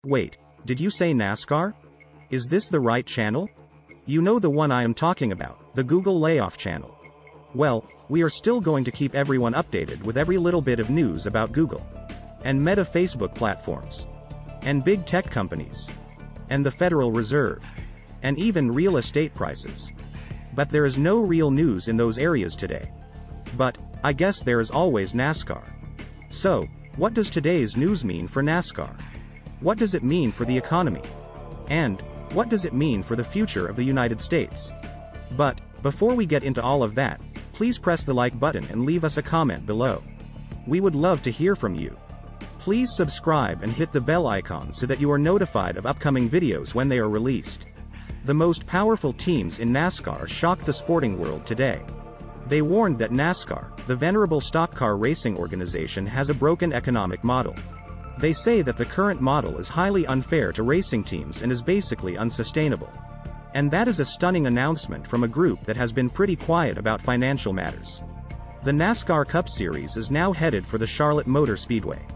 Wait, did you say NASCAR? Is this the right channel? You know the one I am talking about, the Google Layoff channel. Well, we are still going to keep everyone updated with every little bit of news about Google, and Meta Facebook platforms, and big tech companies, and the Federal Reserve, and even real estate prices. But there is no real news in those areas today. But, I guess there is always NASCAR. So, what does today's news mean for NASCAR? What does it mean for the economy? And, what does it mean for the future of the United States? But, before we get into all of that, please press the like button and leave us a comment below. We would love to hear from you. Please subscribe and hit the bell icon so that you are notified of upcoming videos when they are released. The most powerful teams in NASCAR shocked the sporting world today. They warned that NASCAR, the venerable stock car racing organization, has a broken economic model. They say that the current model is highly unfair to racing teams and is basically unsustainable. And that is a stunning announcement from a group that has been pretty quiet about financial matters. The NASCAR Cup Series is now headed for the Charlotte Motor Speedway.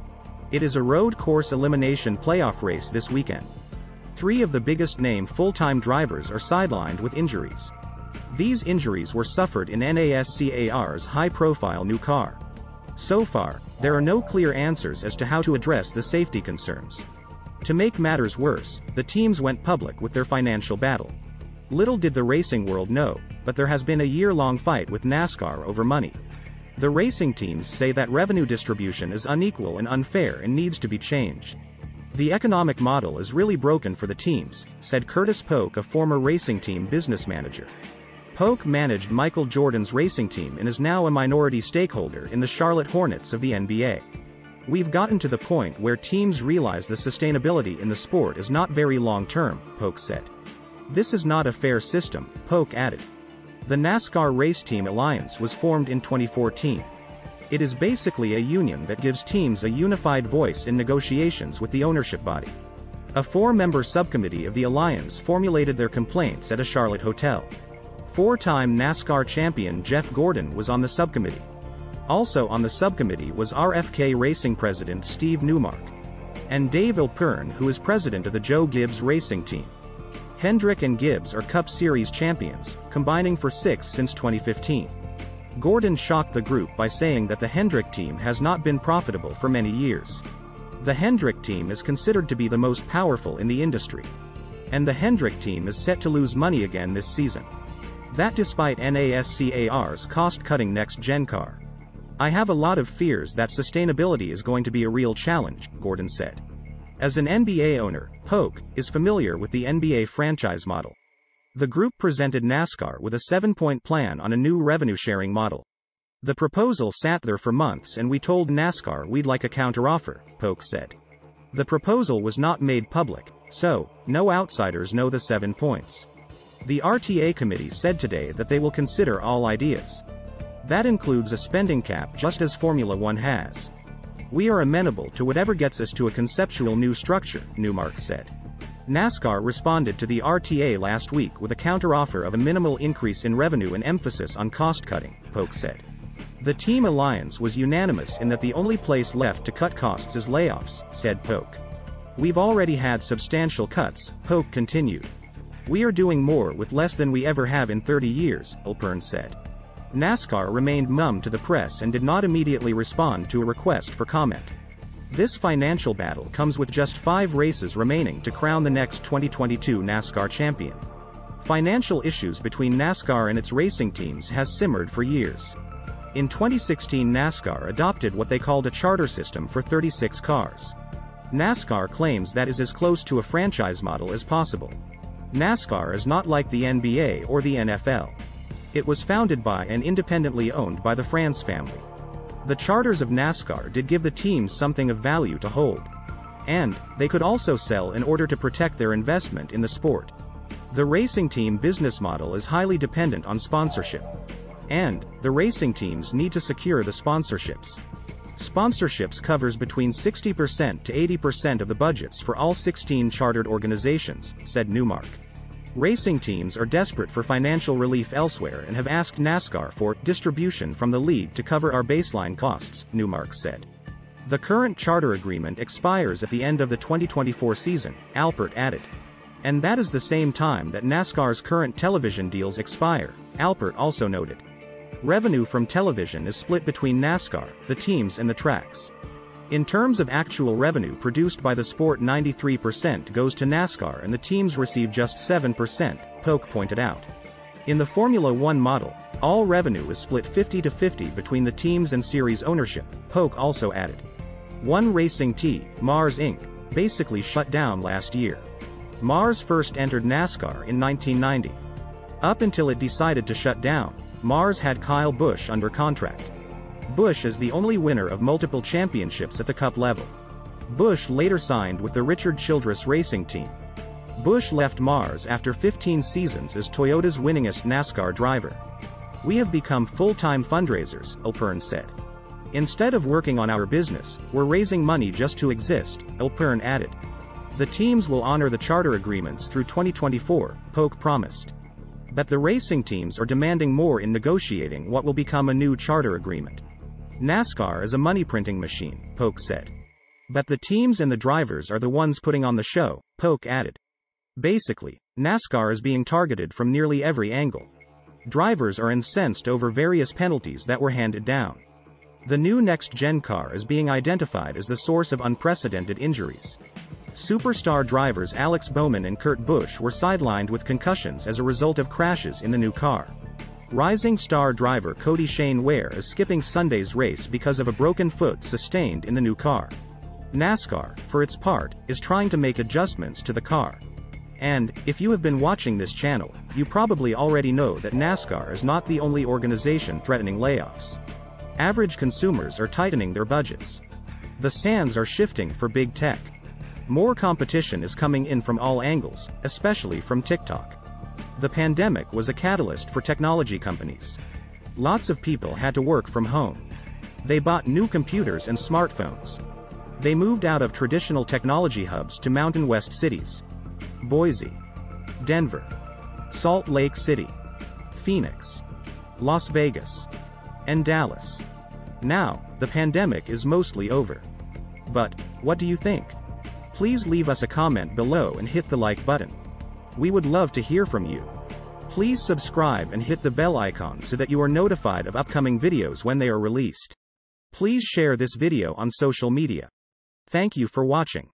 It is a road course elimination playoff race this weekend. 3 of the biggest name full-time drivers are sidelined with injuries. These injuries were suffered in NASCAR's high-profile new car. So far, there are no clear answers as to how to address the safety concerns. To make matters worse, the teams went public with their financial battle. Little did the racing world know, but there has been a year-long fight with NASCAR over money. The racing teams say that revenue distribution is unequal and unfair and needs to be changed. The economic model is really broken for the teams, said Curtis Polk, a former racing team business manager. Polk managed Michael Jordan's racing team and is now a minority stakeholder in the Charlotte Hornets of the NBA. We've gotten to the point where teams realize the sustainability in the sport is not very long-term, Polk said. This is not a fair system, Polk added. The NASCAR Race Team Alliance was formed in 2014. It is basically a union that gives teams a unified voice in negotiations with the ownership body. A 4-member subcommittee of the alliance formulated their complaints at a Charlotte hotel. 4-time NASCAR champion Jeff Gordon was on the subcommittee. Also on the subcommittee was RFK Racing President Steve Newmark, and Dave Alpern, who is president of the Joe Gibbs Racing Team. Hendrick and Gibbs are Cup Series champions, combining for 6 since 2015. Gordon shocked the group by saying that the Hendrick team has not been profitable for many years. The Hendrick team is considered to be the most powerful in the industry. And the Hendrick team is set to lose money again this season. That despite NASCAR's cost-cutting next-gen car. I have a lot of fears that sustainability is going to be a real challenge, Gordon said. As an NBA owner, Polk is familiar with the NBA franchise model. The group presented NASCAR with a 7-point plan on a new revenue-sharing model. The proposal sat there for months and we told NASCAR we'd like a counteroffer, Polk said. The proposal was not made public, so no outsiders know the 7 points. The RTA committee said today that they will consider all ideas. That includes a spending cap just as Formula One has. We are amenable to whatever gets us to a conceptual new structure, Newmark said. NASCAR responded to the RTA last week with a counteroffer of a minimal increase in revenue and emphasis on cost-cutting, Polk said. The team alliance was unanimous in that the only place left to cut costs is layoffs, said Polk. We've already had substantial cuts, Polk continued. We are doing more with less than we ever have in 30 years, Alpern said. NASCAR remained mum to the press and did not immediately respond to a request for comment. This financial battle comes with just 5 races remaining to crown the next 2022 NASCAR champion. Financial issues between NASCAR and its racing teams has simmered for years. In 2016, NASCAR adopted what they called a charter system for 36 cars. NASCAR claims that is as close to a franchise model as possible. NASCAR is not like the NBA or the NFL. It was founded by and independently owned by the France family. The charters of NASCAR did give the teams something of value to hold. And they could also sell in order to protect their investment in the sport. The racing team business model is highly dependent on sponsorship. And the racing teams need to secure the sponsorships. Sponsorships covers between 60% to 80% of the budgets for all 16 chartered organizations, said Newmark. Racing teams are desperate for financial relief elsewhere and have asked NASCAR for distribution from the league to cover our baseline costs, Newmark said. The current charter agreement expires at the end of the 2024 season, Alpert added. And that is the same time that NASCAR's current television deals expire, Alpert also noted. Revenue from television is split between NASCAR, the teams and the tracks. In terms of actual revenue produced by the sport, 93% goes to NASCAR and the teams receive just 7%, Polk pointed out. In the Formula One model, all revenue is split 50-50 between the teams and series ownership, Polk also added. One Racing T, Mars Inc., basically shut down last year. Mars first entered NASCAR in 1990. Up until it decided to shut down, Mars had Kyle Busch under contract. Busch is the only winner of multiple championships at the Cup level. Busch later signed with the Richard Childress Racing Team. Busch left Mars after 15 seasons as Toyota's winningest NASCAR driver. "We have become full-time fundraisers," Alpern said. "Instead of working on our business, we're raising money just to exist," Alpern added. The teams will honor the charter agreements through 2024, Polk promised. But the racing teams are demanding more in negotiating what will become a new charter agreement. "NASCAR is a money-printing machine," Polk said. "But the teams and the drivers are the ones putting on the show," Polk added. Basically, NASCAR is being targeted from nearly every angle. Drivers are incensed over various penalties that were handed down. The new next-gen car is being identified as the source of unprecedented injuries. Superstar drivers Alex Bowman and Kurt Busch were sidelined with concussions as a result of crashes in the new car. Rising star driver Cody Shane Ware is skipping Sunday's race because of a broken foot sustained in the new car. NASCAR, for its part, is trying to make adjustments to the car. And, if you have been watching this channel, you probably already know that NASCAR is not the only organization threatening layoffs. Average consumers are tightening their budgets. The sands are shifting for big tech. More competition is coming in from all angles, especially from TikTok. The pandemic was a catalyst for technology companies. Lots of people had to work from home. They bought new computers and smartphones. They moved out of traditional technology hubs to Mountain West cities. Boise, Denver, Salt Lake City, Phoenix, Las Vegas, and Dallas. Now, the pandemic is mostly over. But, what do you think? Please leave us a comment below and hit the like button. We would love to hear from you. Please subscribe and hit the bell icon so that you are notified of upcoming videos when they are released. Please share this video on social media. Thank you for watching.